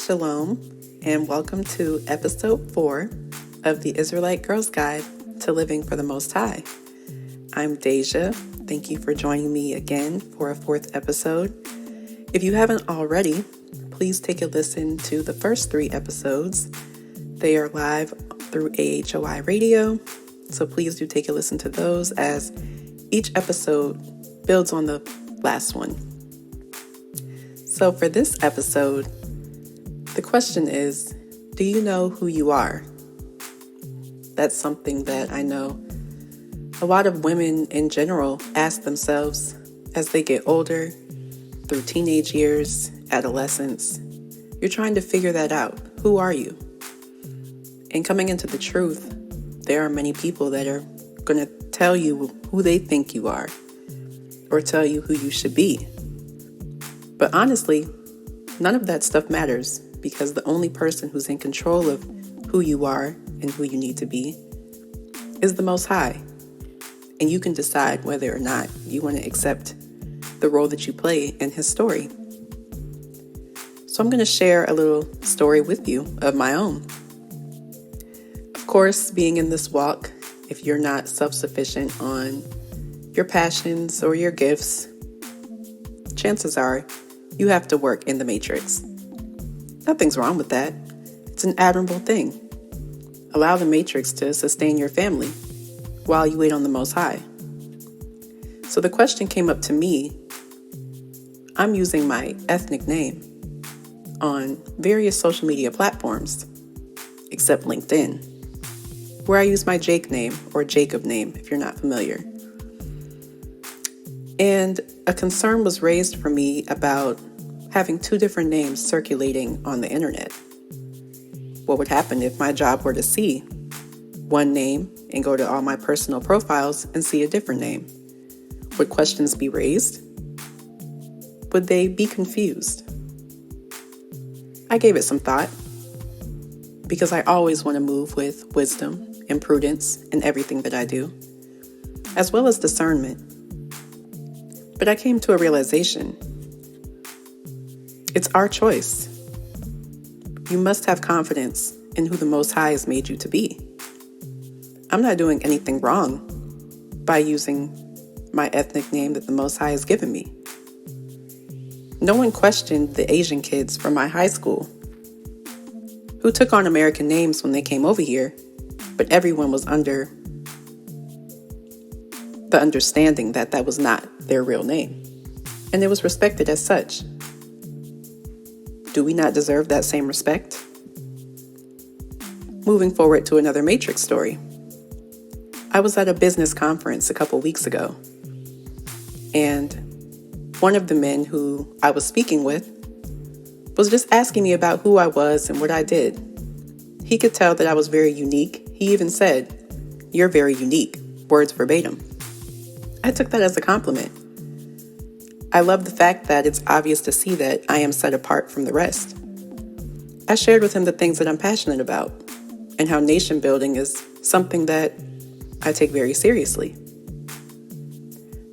Shalom, and welcome to episode 4 of the Israelite Girl's Guide to Living for the Most High. I'm Deja. Thank you for joining me again for a 4th episode. If you haven't already, please take a listen to the first 3 episodes. They are live through AHOI Radio, so please do take a listen to those as each episode builds on the last one. So for this episode, the question is, do you know who you are? That's something that I know a lot of women in general ask themselves as they get older, through teenage years, adolescence. You're trying to figure that out. Who are you? And coming into the truth, there are many people that are going to tell you who they think you are or tell you who you should be. But honestly, none of that stuff matters because the only person who's in control of who you are and who you need to be is the Most High. And you can decide whether or not you want to accept the role that you play in His story. So I'm going to share a little story with you of my own. Of course, being in this walk, if you're not self-sufficient on your passions or your gifts, chances are you have to work in the matrix. Nothing's wrong with that. It's an admirable thing. Allow the matrix to sustain your family while you wait on the Most High. So the question came up to me. I'm using my ethnic name on various social media platforms, except LinkedIn, where I use my Jake name or Jacob name if you're not familiar. And a concern was raised for me about having 2 different names circulating on the internet. What would happen if my job were to see one name and go to all my personal profiles and see a different name? Would questions be raised? Would they be confused? I gave it some thought because I always want to move with wisdom and prudence in everything that I do, as well as discernment. But I came to a realization. It's our choice. You must have confidence in who the Most High has made you to be. I'm not doing anything wrong by using my ethnic name that the Most High has given me. No one questioned the Asian kids from my high school who took on American names when they came over here, but everyone was under the understanding that that was not their real name, and it was respected as such. Do we not deserve that same respect? Moving forward to another Matrix story. I was at a business conference a couple weeks ago, and one of the men who I was speaking with was just asking me about who I was and what I did. He could tell that I was very unique. He even said, "You're very unique," words verbatim. I took that as a compliment. I love the fact that it's obvious to see that I am set apart from the rest. I shared with him the things that I'm passionate about and how nation building is something that I take very seriously.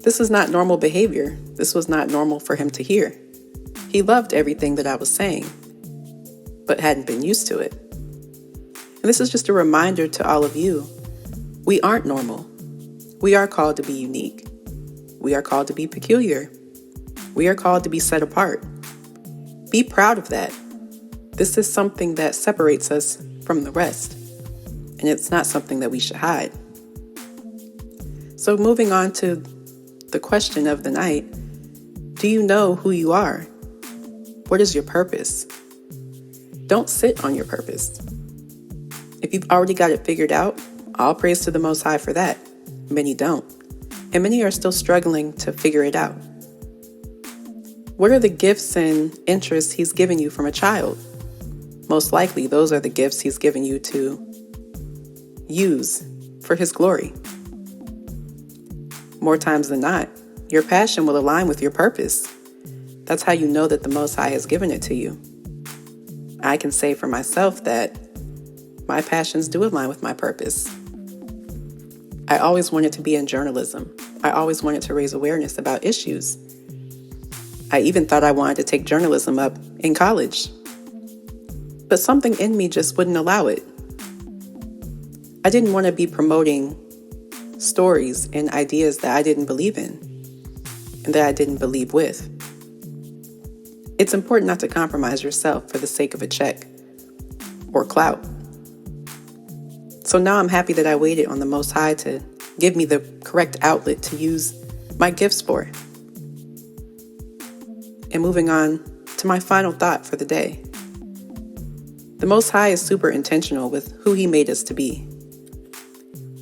This is not normal behavior. This was not normal for him to hear. He loved everything that I was saying, but hadn't been used to it. And this is just a reminder to all of you. We aren't normal. We are called to be unique. We are called to be peculiar. We are called to be set apart. Be proud of that. This is something that separates us from the rest, and it's not something that we should hide. So moving on to the question of the night, do you know who you are? What is your purpose? Don't sit on your purpose. If you've already got it figured out, all praise to the Most High for that. Many don't, and many are still struggling to figure it out. What are the gifts and interests He's given you from a child? Most likely, those are the gifts He's given you to use for His glory. More times than not, your passion will align with your purpose. That's how you know that the Most High has given it to you. I can say for myself that my passions do align with my purpose. I always wanted to be in journalism. I always wanted to raise awareness about issues. I even thought I wanted to take journalism up in college. but something in me just wouldn't allow it. I didn't want to be promoting stories and ideas that I didn't believe in and that I didn't believe with. It's important not to compromise yourself for the sake of a check or clout. So now I'm happy that I waited on the Most High to give me the correct outlet to use my gifts for. And moving on to my final thought for the day. The Most High is super intentional with who He made us to be.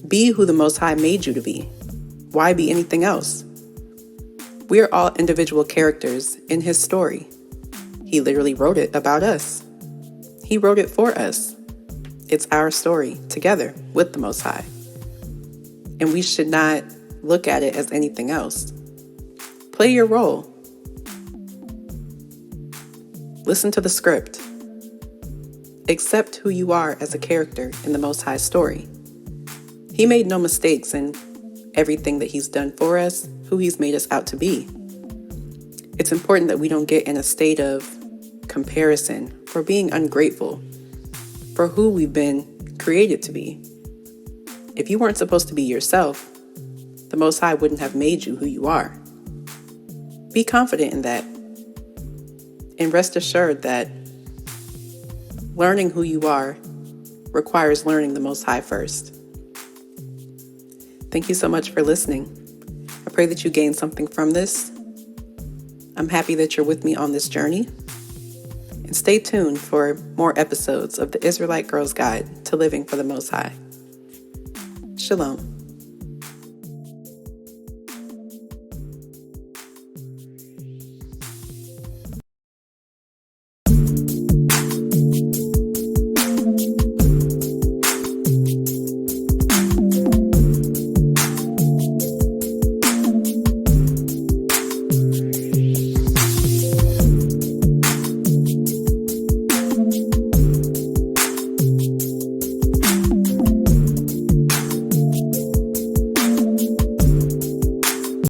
Be who the Most High made you to be. Why be anything else? We are all individual characters in His story. He literally wrote it about us. He wrote it for us. It's our story together with the Most High. And we should not look at it as anything else. Play your role. Listen to the script. Accept who you are as a character in the Most High story. He made no mistakes in everything that He's done for us, who He's made us out to be. It's important that we don't get in a state of comparison for being ungrateful for who we've been created to be. If you weren't supposed to be yourself, the Most High wouldn't have made you who you are. Be confident in that. And rest assured that learning who you are requires learning the Most High first. Thank you so much for listening. I pray that you gain something from this. I'm happy that you're with me on this journey. And stay tuned for more episodes of the Israelite Girl's Guide to Living for the Most High. Shalom.